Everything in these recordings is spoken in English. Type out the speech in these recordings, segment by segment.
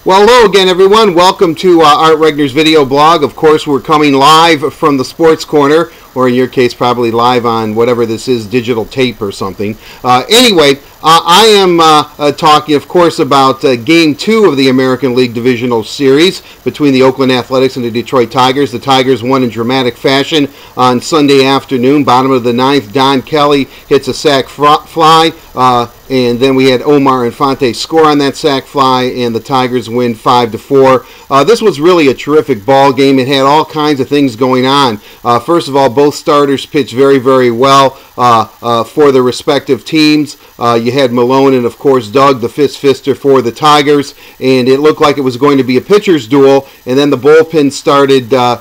Well, hello again, everyone. Welcome to Art Regner's video blog. Of course, we're coming live from the Sports Corner, or in your case, probably live on whatever this is, digital tape or something. Anyway, I am talking, of course, about Game 2 of the American League Divisional Series between the Oakland Athletics and the Detroit Tigers. The Tigers won in dramatic fashion on Sunday afternoon. Bottom of the ninth, Don Kelly hits a sac fly. And then we had Omar Infante score on that sac fly, and the Tigers win 5-4. This was really a terrific ball game. It had all kinds of things going on. First of all, both starters pitched very, very well for the respective teams. You had Malone and, of course, Doug, the fist-fister for the Tigers, and it looked like it was going to be a pitcher's duel, and then the bullpen started their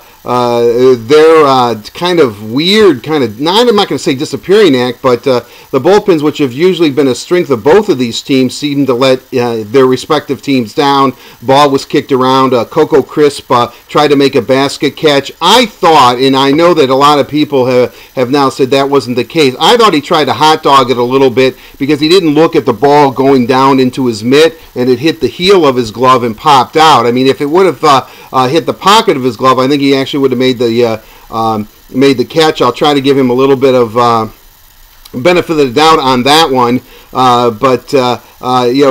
kind of weird, I'm not going to say disappearing act, but the bullpens, which have usually been a strength of both of these teams, seemed to let their respective teams down. Ball was kicked around. Coco Crisp tried to make a basket catch. I thought, and I know that a lot of people have now said that wasn't the case, I thought he tried to hot dog it a little bit because he didn't look at the ball going down into his mitt, and it hit the heel of his glove and popped out. I mean, if it would have hit the pocket of his glove, I think he actually would have made the catch. I'll try to give him a little bit of benefit of the doubt on that one,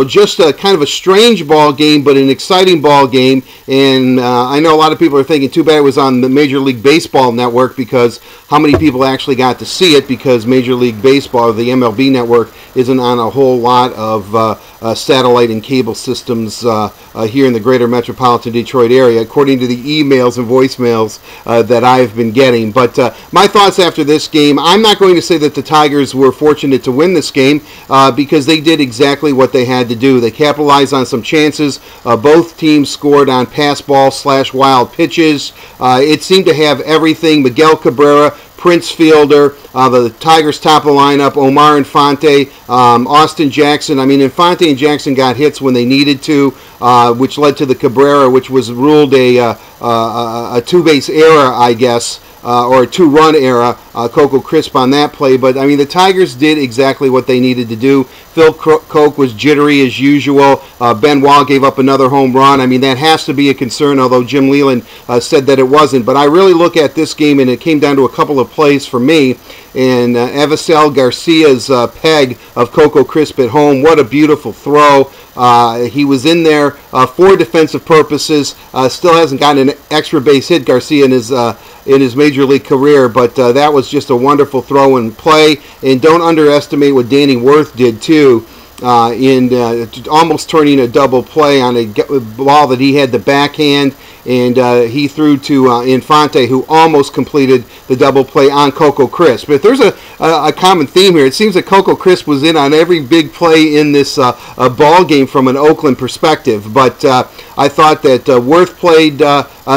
just a kind of a strange ball game, but an exciting ball game. And I know a lot of people are thinking, too bad it was on the Major League Baseball Network, because how many people actually got to see it, because Major League Baseball, the MLB Network, isn't on a whole lot of satellite and cable systems here in the greater metropolitan Detroit area, according to the emails and voicemails that I've been getting. But my thoughts after this game, I'm not going to say that the Tigers were fortunate to win this game, because they did exactly what they had to do. They capitalized on some chances. Both teams scored on pass ball / wild pitches. It seemed to have everything. Miguel Cabrera, Prince Fielder, the Tigers top of the lineup, Omar Infante, Austin Jackson. I mean, Infante and Jackson got hits when they needed to, which led to the Cabrera, which was ruled a two-base error, I guess, or a two-run error. Coco Crisp on that play. But, I mean, the Tigers did exactly what they needed to do. Phil Koch was jittery as usual. Ben Wall gave up another home run. I mean, that has to be a concern, although Jim Leland said that it wasn't. But I really look at this game, and it came down to a couple of plays for me. And Avisel Garcia's peg of Coco Crisp at home, what a beautiful throw. He was in there for defensive purposes. Still hasn't gotten an extra base hit, Garcia, in his major league career, but that was just a wonderful throw and play. And don't underestimate what Danny Worth did too, in almost turning a double play on a ball that he had the backhand, and he threw to Infante, who almost completed the double play on Coco Crisp. But if there's a common theme here, it seems that Coco Crisp was in on every big play in this ball game from an Oakland perspective. But I thought that Worth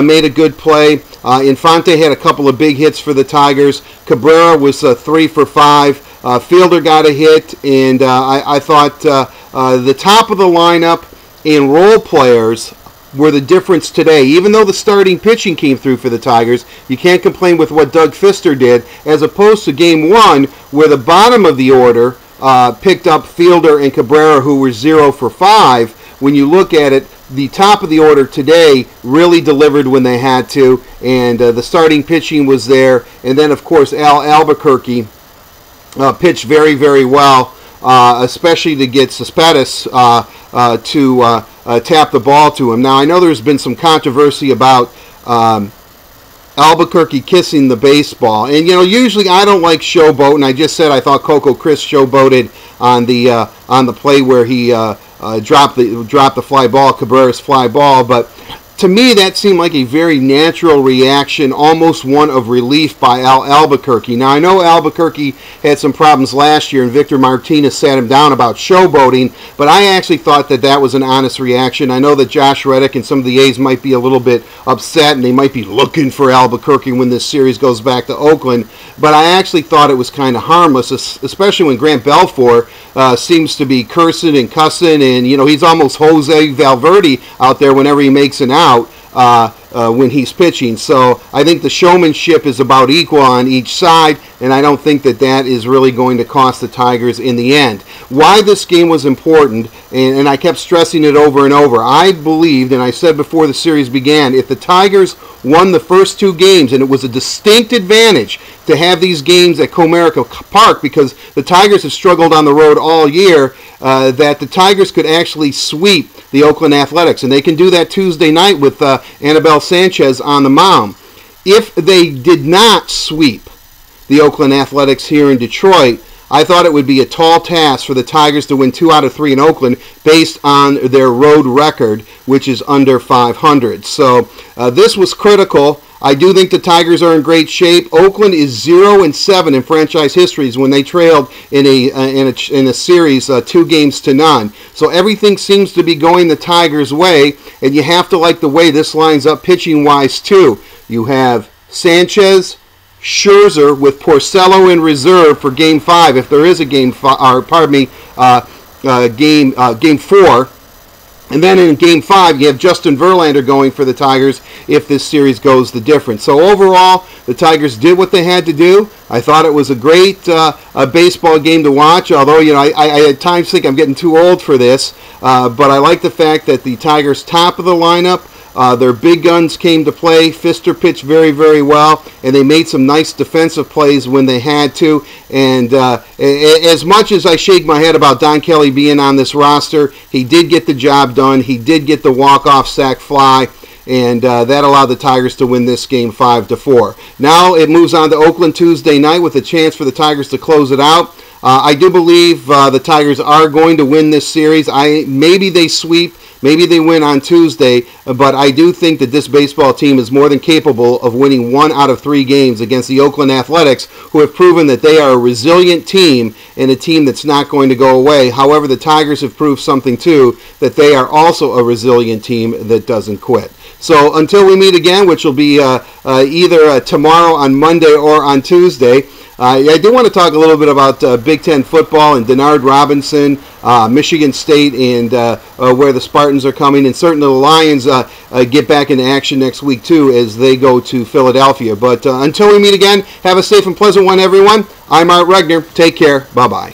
made a good play. Infante had a couple of big hits for the Tigers. Cabrera was 3 for 5. Fielder got a hit, and I thought the top of the lineup and role players were the difference today. Even though the starting pitching came through for the Tigers, you can't complain with what Doug Fister did, as opposed to Game 1, where the bottom of the order picked up Fielder and Cabrera, who were 0 for 5. When you look at it, the top of the order today really delivered when they had to, and the starting pitching was there. And then, of course, Albuquerque pitched very, very well, especially to get Cespedes to tap the ball to him. Now, I know there's been some controversy about Albuquerque kissing the baseball, and usually I don't like showboating. I just said I thought Coco Crisp showboated on the play where he dropped the fly ball, Cabrera's fly ball, but to me, that seemed like a very natural reaction, almost one of relief by Albuquerque. Now, I know Albuquerque had some problems last year, and Victor Martinez sat him down about showboating, but I actually thought that was an honest reaction. I know that Josh Reddick and some of the A's might be a little bit upset, and they might be looking for Albuquerque when this series goes back to Oakland, but I actually thought it was kind of harmless, especially when Grant Belfour seems to be cursing and cussing, and he's almost Jose Valverde out there whenever he makes an out when he's pitching. So I think the showmanship is about equal on each side, and I don't think that is really going to cost the Tigers in the end. Why this game was important, and I kept stressing it over and over. I believed, and I said before the series began, if the Tigers won the first 2 games, and it was a distinct advantage to have these games at Comerica Park because the Tigers have struggled on the road all year, that the Tigers could actually sweep the Oakland Athletics, and they can do that Tuesday night with Anibal Sanchez on the mound. If they did not sweep the Oakland Athletics here in Detroit, I thought it would be a tall task for the Tigers to win 2 out of 3 in Oakland based on their road record, which is under 500. So this was critical. I do think the Tigers are in great shape. Oakland is 0-7 in franchise histories when they trailed in a series 2 games to none. So everything seems to be going the Tigers' way, and you have to like the way this lines up pitching-wise too. You have Sanchez, Scherzer with Porcello in reserve for Game 5, if there is a Game 4. And then in Game 5, you have Justin Verlander going for the Tigers if this series goes the difference. So overall, the Tigers did what they had to do. I thought it was a great baseball game to watch, although I at times think I'm getting too old for this. But I like the fact that the Tigers' top of the lineup, their big guns came to play. Fister pitched very, very well, and they made some nice defensive plays when they had to. And as much as I shake my head about Don Kelly being on this roster, he did get the job done. He did get the walk-off sac fly, and that allowed the Tigers to win this game 5-4. Now it moves on to Oakland Tuesday night with a chance for the Tigers to close it out. I do believe the Tigers are going to win this series. Maybe they sweep. Maybe they win on Tuesday, but I do think that this baseball team is more than capable of winning 1 out of 3 games against the Oakland Athletics, who have proven that they are a resilient team and a team that's not going to go away. However, the Tigers have proved something too, that they are also a resilient team that doesn't quit. So until we meet again, which will be either tomorrow on Monday or on Tuesday, I do want to talk a little bit about Big Ten football and Denard Robinson, Michigan State, and where the Spartans are coming. And certainly the Lions get back into action next week, too, as they go to Philadelphia. But until we meet again, have a safe and pleasant one, everyone. I'm Art Regner. Take care. Bye-bye.